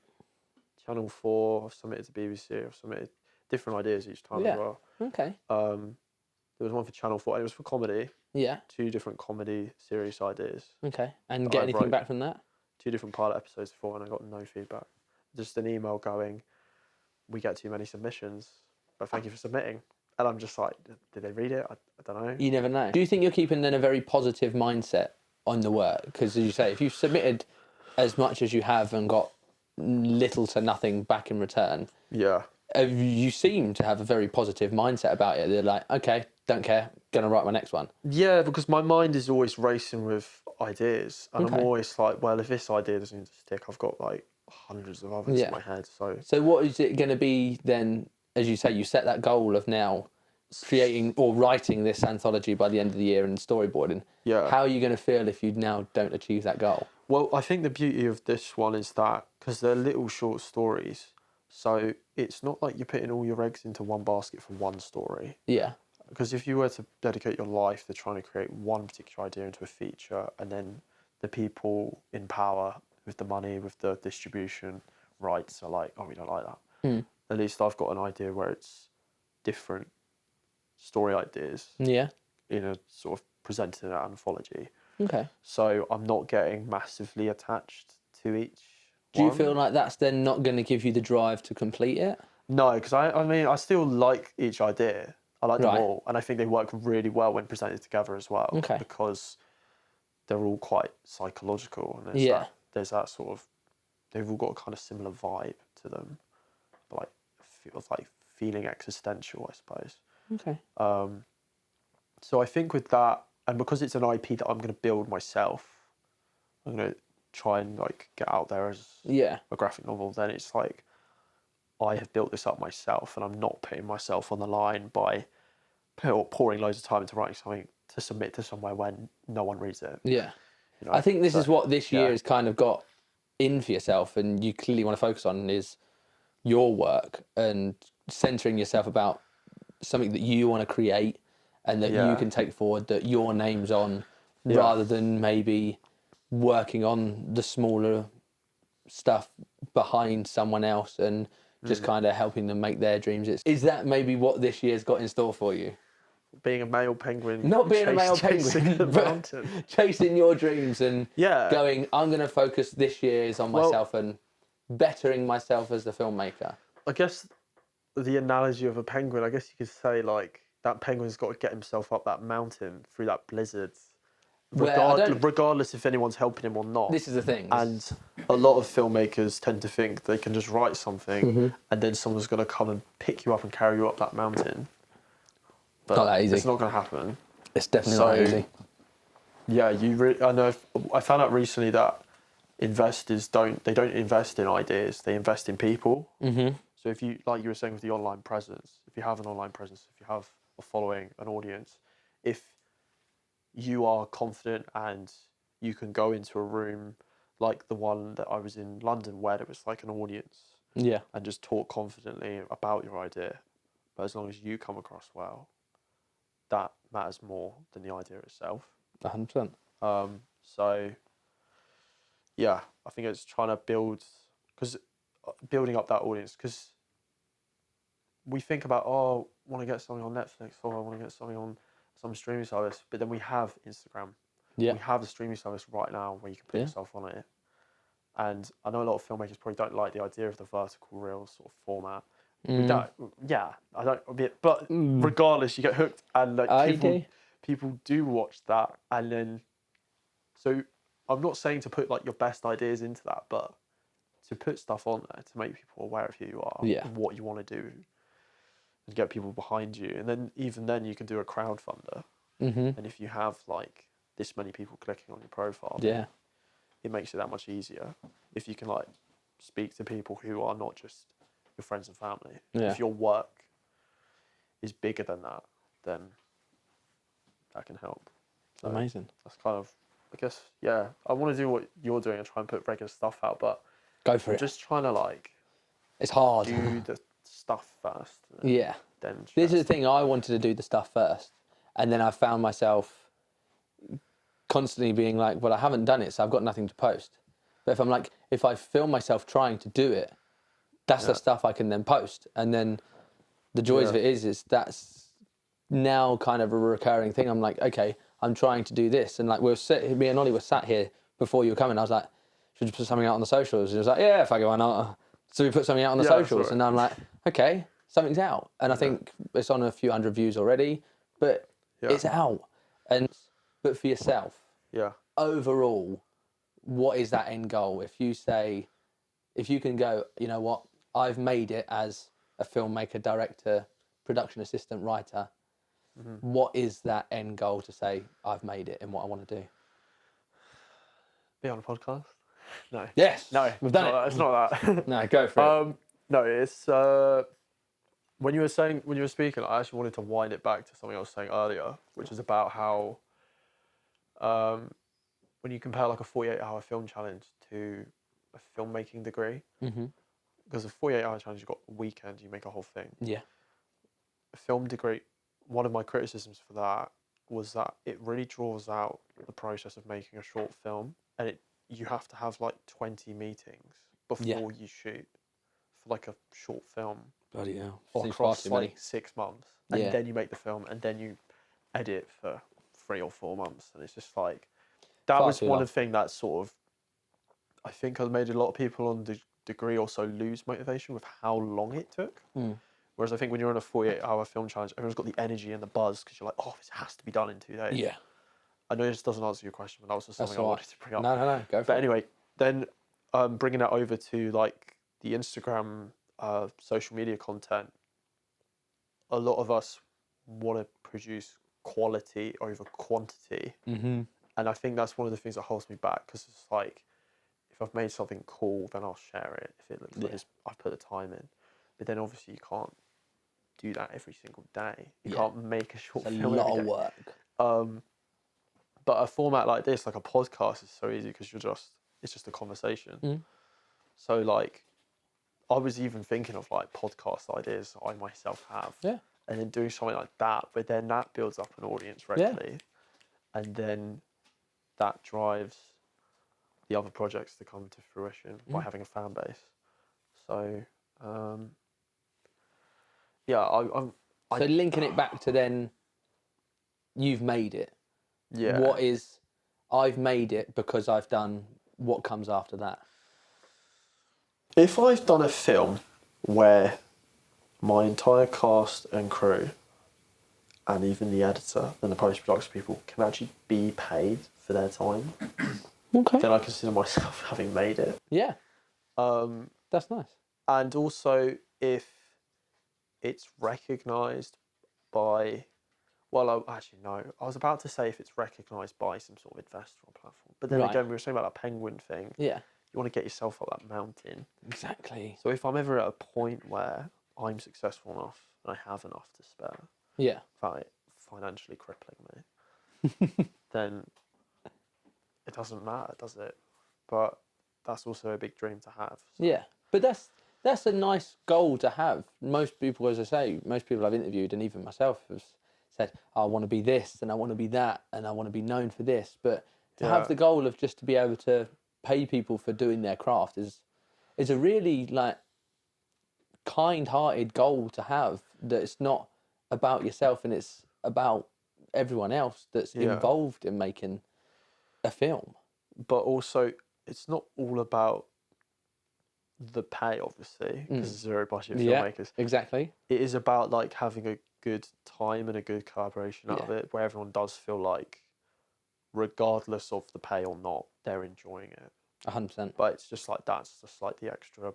Channel 4, I've submitted to BBC, I've submitted different ideas each time as well. Okay. There was one for Channel 4, and it was for comedy. Yeah. 2 different comedy series ideas. Okay. And get anything back from that? 2 different pilot episodes before, and I got no feedback. Just an email going, we get too many submissions, but thank you for submitting. And I'm just like, did they read it? I don't know. You never know. Do you think you're keeping then a very positive mindset on the work? Because as you say, if you've submitted as much as you have and got little to nothing back in return, you seem to have a very positive mindset about it. They're like, okay, don't care, gonna write my next one. Yeah, because my mind is always racing with ideas, and I'm always like, well, if this idea doesn't stick, I've got hundreds of others in my head. So what is it going to be then? As you say, you set that goal of now creating or writing this anthology by the end of the year and storyboarding. Yeah. How are you going to feel if you now don't achieve that goal? Well, I think the beauty of this one is that because they're little short stories, so it's not like you're putting all your eggs into one basket for one story. Yeah. Because if you were to dedicate your life to trying to create one particular idea into a feature, and then the people in power with the money, with the distribution rights are like, oh, we don't like that. At least I've got an idea where it's different story ideas. Yeah. In a sort of presented in an anthology. Okay. So I'm not getting massively attached to each Do you one. feel like that's then not going to give you the drive to complete it? No, because I mean, I still like each idea. I like them Right. all. And I think they work really well when presented together as well. Okay. Because they're all quite psychological. And there's that sort of, they've all got a kind of similar vibe to them. Like, feels like feeling existential, I suppose. Okay. So I think with that, and because it's an IP that I'm going to build myself, I'm going to try and like get out there as a graphic novel, then it's like I have built this up myself and I'm not putting myself on the line by pouring loads of time into writing something to submit to somewhere when no one reads it. Yeah. You know? I think this is what this year has kind of got in for yourself and you clearly want to focus on is your work and centering yourself about something that you want to create and that you can take forward, that your name's on, rather than maybe working on the smaller stuff behind someone else and just kind of helping them make their dreams. Is that maybe what this year's got in store for you? Being a male penguin. Not being a male penguin, but chasing your dreams and going, I'm going to focus this year's on myself and bettering myself as a filmmaker. I guess the analogy of a penguin, I guess you could say like that penguin's got to get himself up that mountain through that blizzard, regardless if anyone's helping him or not. This is the thing. And a lot of filmmakers tend to think they can just write something and then someone's going to come and pick you up and carry you up that mountain. But not that easy. It's not going to happen. It's definitely not easy. Yeah, I know. I found out recently that investors don't invest in ideas; they invest in people. Mm-hmm. So if you, like you were saying with the online presence, if you have an online presence, if you have a following, an audience, if you are confident and you can go into a room like the one that I was in London where there was like an audience, and just talk confidently about your idea, but as long as you come across well, that matters more than the idea itself. 100%. So, yeah, I think it's trying to building up that audience, because we think about, I want to get something on Netflix, or I want to get something on some streaming service, but then we have Instagram. Yeah. We have a streaming service right now where you can put yourself on it. And I know a lot of filmmakers probably don't like the idea of the vertical reel sort of format. But regardless, you get hooked, and like people do watch that, and then so I'm not saying to put like your best ideas into that, but to put stuff on there to make people aware of who you are, and what you want to do, and get people behind you, and then even then you can do a crowdfunder, and if you have like this many people clicking on your profile, it makes it that much easier if you can like speak to people who are not just your friends and family. If your work is bigger than that, then that can help. So amazing. That's kind of, I guess, I want to do what you're doing and try and put regular stuff out, but go for it. Just trying to like, it's hard. Do the stuff first. Then this is the thing. I wanted to do the stuff first, and then I found myself constantly being like, well, I haven't done it, so I've got nothing to post. But if I film myself trying to do it, that's the stuff I can then post. And then the joys of it is that's now kind of a recurring thing. I'm like, okay, I'm trying to do this. And like me and Ollie were sat here before you were coming. I was like, should we put something out on the socials? And he was like, yeah, fuck it, why not? So we put something out on the socials. Right. And I'm like, okay, something's out. And I think it's on a few hundred views already, but it's out. But for yourself, overall, what is that end goal? If you can go, you know what, I've made it as a filmmaker, director, production assistant, writer. What is that end goal to say I've made it in what I want to do? Be on a podcast. No. Yes. No. We've done It's not that. No, go for it. No, it's when you were speaking, I actually wanted to wind it back to something I was saying earlier, which is about how when you compare like a 48-hour film challenge to a filmmaking degree, because a 48-hour challenge, you've got a weekend, you make a whole thing. Yeah. A film degree, one of my criticisms for that was that it really draws out the process of making a short film, and you have to have like 20 meetings before you shoot for like a short film. Bloody hell. Or Seems across far too many. like 6 months, and then you make the film, and then you edit for 3 or 4 months, and it's just like that was one of the things that sort of I think has made a lot of people on the degree also lose motivation with how long it took. Whereas I think when you're on a 48-hour film challenge, everyone's got the energy and the buzz because you're like, oh, this has to be done in 2 days. Yeah. I know this doesn't answer your question, but that was just something I wanted to bring up. No, go for it. But anyway, then bringing that over to like the Instagram, social media content, a lot of us want to produce quality over quantity. And I think that's one of the things that holds me back, because it's like, if I've made something cool, then I'll share it if it looks like I've put the time in. But then obviously you can't do that every single day. You can't make a short film every day. It's a lot of work. But a format like this, like a podcast, is so easy because it's just a conversation. So like, I was even thinking of like podcast ideas I myself have. Yeah. And then doing something like that, but then that builds up an audience regularly. And then that drives the other projects to come to fruition by having a fan base. So, I'm So linking it back to then, you've made it. Yeah. What is, I've made it because I've done what comes after that? If I've done a film where my entire cast and crew, and even the editor and the post-production people, can actually be paid for their time, then I consider myself having made it. Yeah. That's nice. And also, if it's recognised by, well, actually no, I was about to say if it's recognised by some sort of investor or platform. But then again, we were saying about that penguin thing. Yeah. You want to get yourself up that mountain. Exactly. So if I'm ever at a point where I'm successful enough and I have enough to spare, without it financially crippling me, then it doesn't matter, does it? But that's also a big dream to have. So. Yeah, but that's a nice goal to have. Most people, as I say, most people I've interviewed, and even myself, have said, I want to be this, and I want to be that, and I want to be known for this. But to have the goal of just to be able to pay people for doing their craft is a really like kind-hearted goal to have. That it's not about yourself, and it's about everyone else that's involved in making a film. But also, it's not all about the pay, obviously, because it's Zero Budget Filmmakers. Exactly. It is about like having a good time and a good collaboration out of it, where everyone does feel like, regardless of the pay or not, they're enjoying it. 100%. But it's just like, that's just like the extra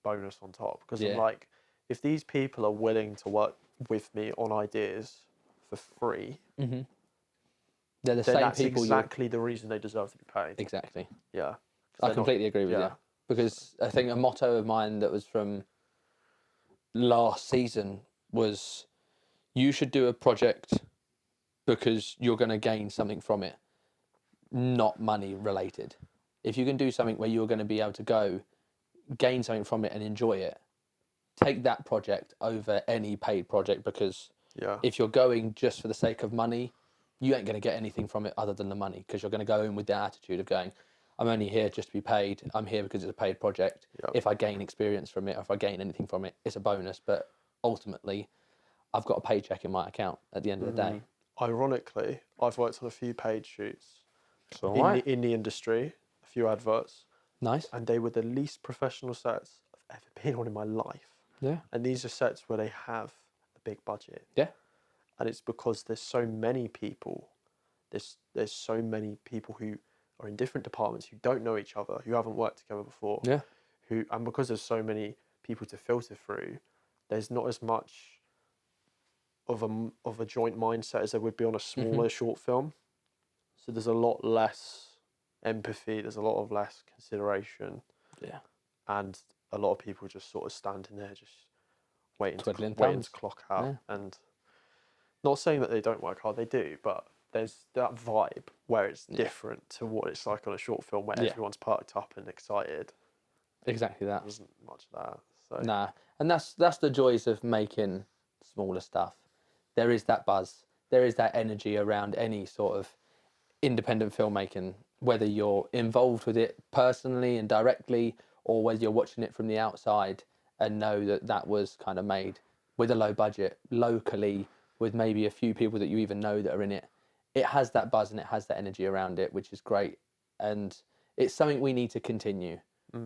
bonus on top. Because I'm like, if these people are willing to work with me on ideas for free, they're the same that's people. Exactly the reason they deserve to be paid. Exactly. Yeah. I completely agree with you. Because I think a motto of mine that was from last season was, you should do a project because you're going to gain something from it, not money related. If you can do something where you're going to be able to go gain something from it and enjoy it, take that project over any paid project, because if you're going just for the sake of money, you ain't going to get anything from it other than the money, because you're going to go in with the attitude of going, I'm only here just to be paid. I'm here because it's a paid project. If I gain experience from it, or if I gain anything from it, it's a bonus. But ultimately, I've got a paycheck in my account at the end of the day. Ironically, I've worked on a few paid shoots in the industry, a few adverts. Nice. And they were the least professional sets I've ever been on in my life. Yeah. And these are sets where they have a big budget. Yeah. And it's because there's so many people. There's so many people who are in different departments, who don't know each other, who haven't worked together before. Yeah. And because there's so many people to filter through, there's not as much of a joint mindset as there would be on a smaller short film. So there's a lot less empathy. There's a lot of less consideration, Yeah. and a lot of people just sort of standing there, just waiting Twiddling to thumbs. clock out. Yeah. And not saying that they don't work hard, they do, but there's that vibe where it's different to what it's like on a short film where everyone's parked up and excited. Exactly that. There wasn't much of that. So Nah, and that's the joys of making smaller stuff. There is that buzz. There is that energy around any sort of independent filmmaking, whether you're involved with it personally and directly, or whether you're watching it from the outside and know that that was kind of made with a low budget, locally, with maybe a few people that you even know that are in it. It has that buzz and it has that energy around it, which is great. And it's something we need to continue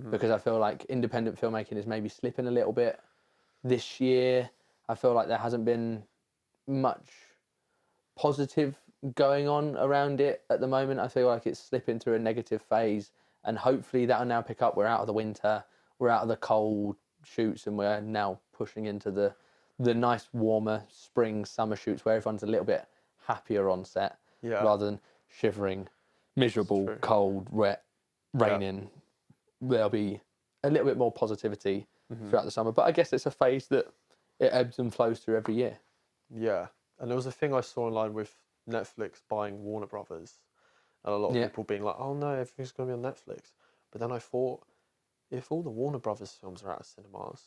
because I feel like independent filmmaking is maybe slipping a little bit this year. I feel like there hasn't been much positive going on around it at the moment. I feel like it's slipping through a negative phase, and hopefully that'll now pick up. We're out of the winter, we're out of the cold shoots, and we're now pushing into the nice warmer spring summer shoots where everyone's a little bit happier on set rather than shivering, miserable, cold, wet, raining. There'll be a little bit more positivity throughout the summer, but I guess it's a phase that it ebbs and flows through every year. Yeah, and there was a thing I saw online with Netflix buying Warner Brothers, and a lot of people being like, "Oh no, everything's going to be on Netflix." But then I thought, if all the Warner Brothers films are out of cinemas,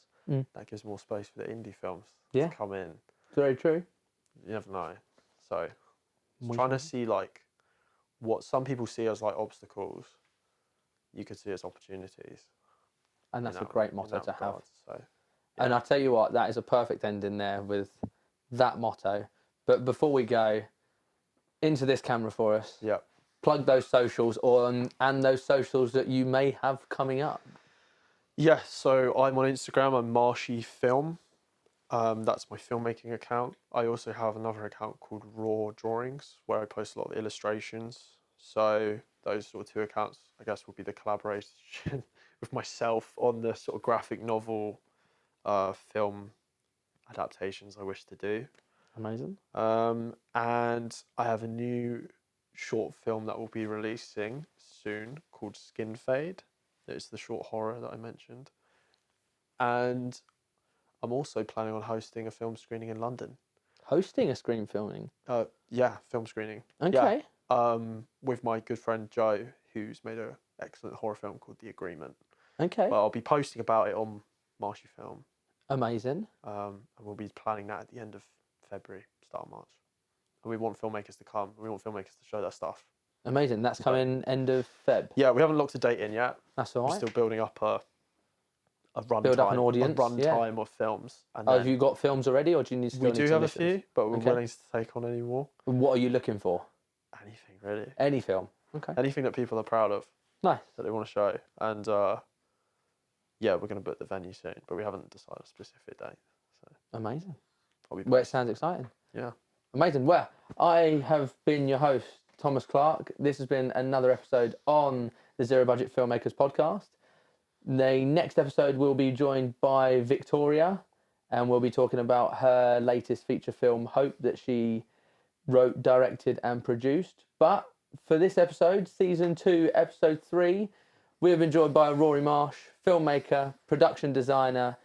that gives more space for the indie films to come in. Very true. You never know. So, trying to see like what some people see as like obstacles, you could see as opportunities. And that's a great motto to have. So, and I tell you what, that is a perfect ending there with that motto. But before we go into this camera for us, plug those socials and those socials that you may have coming up. Yeah, so I'm on Instagram. I'm Marshy Film. That's my filmmaking account. I also have another account called Raw Drawings where I post a lot of illustrations. So those sort of two accounts, I guess, will be the collaboration with myself on the sort of graphic novel film adaptations I wish to do. Amazing. And I have a new short film that will be releasing soon called Skin Fade. It's the short horror that I mentioned. And I'm also planning on hosting a film screening in London. Hosting a screen filming? Yeah, film screening. Okay. Yeah. With my good friend Joe, who's made an excellent horror film called The Agreement. Okay. But I'll be posting about it on Marshy Film. Amazing. And we'll be planning that at the end of February, start of March. And we want filmmakers to come. We want filmmakers to show their stuff. Amazing. That's coming end of Feb. Yeah, we haven't locked a date in yet. That's all right. We're still building up a runtime. Build up an audience. A runtime of films. And have you got films already, or do you need to? We do have a few, but we're willing to take on any more. What are you looking for? Anything really. Any film. Okay. Anything that people are proud of. Nice. That they want to show. And yeah, we're going to book the venue soon, but we haven't decided a specific date. So amazing. Well, it sounds exciting. Yeah. Amazing. Well, I have been your host, Thomas Clark. This has been another episode on the Zero Budget Filmmakers Podcast. The next episode we'll be joined by Victoria, and we'll be talking about her latest feature film, Hope, that she wrote, directed and produced. But for this episode, season 2, episode 3, we have been joined by Rory Marsh, filmmaker, production designer,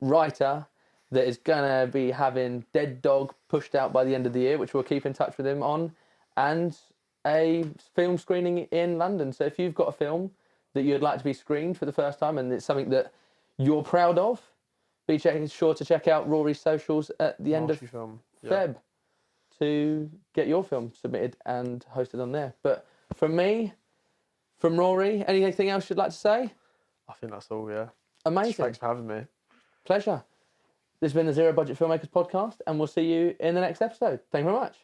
writer, that is going to be having Dead Dog pushed out by the end of the year, which we'll keep in touch with him on, and a film screening in London. So if you've got a film that you'd like to be screened for the first time and it's something that you're proud of, be sure to check out Rory's socials at the end of Feb to get your film submitted and hosted on there. But from me, from Rory, anything else you'd like to say? I think that's all, yeah. Amazing. Thanks for having me. Pleasure. This has been the Zero Budget Filmmakers Podcast, and we'll see you in the next episode. Thank you very much.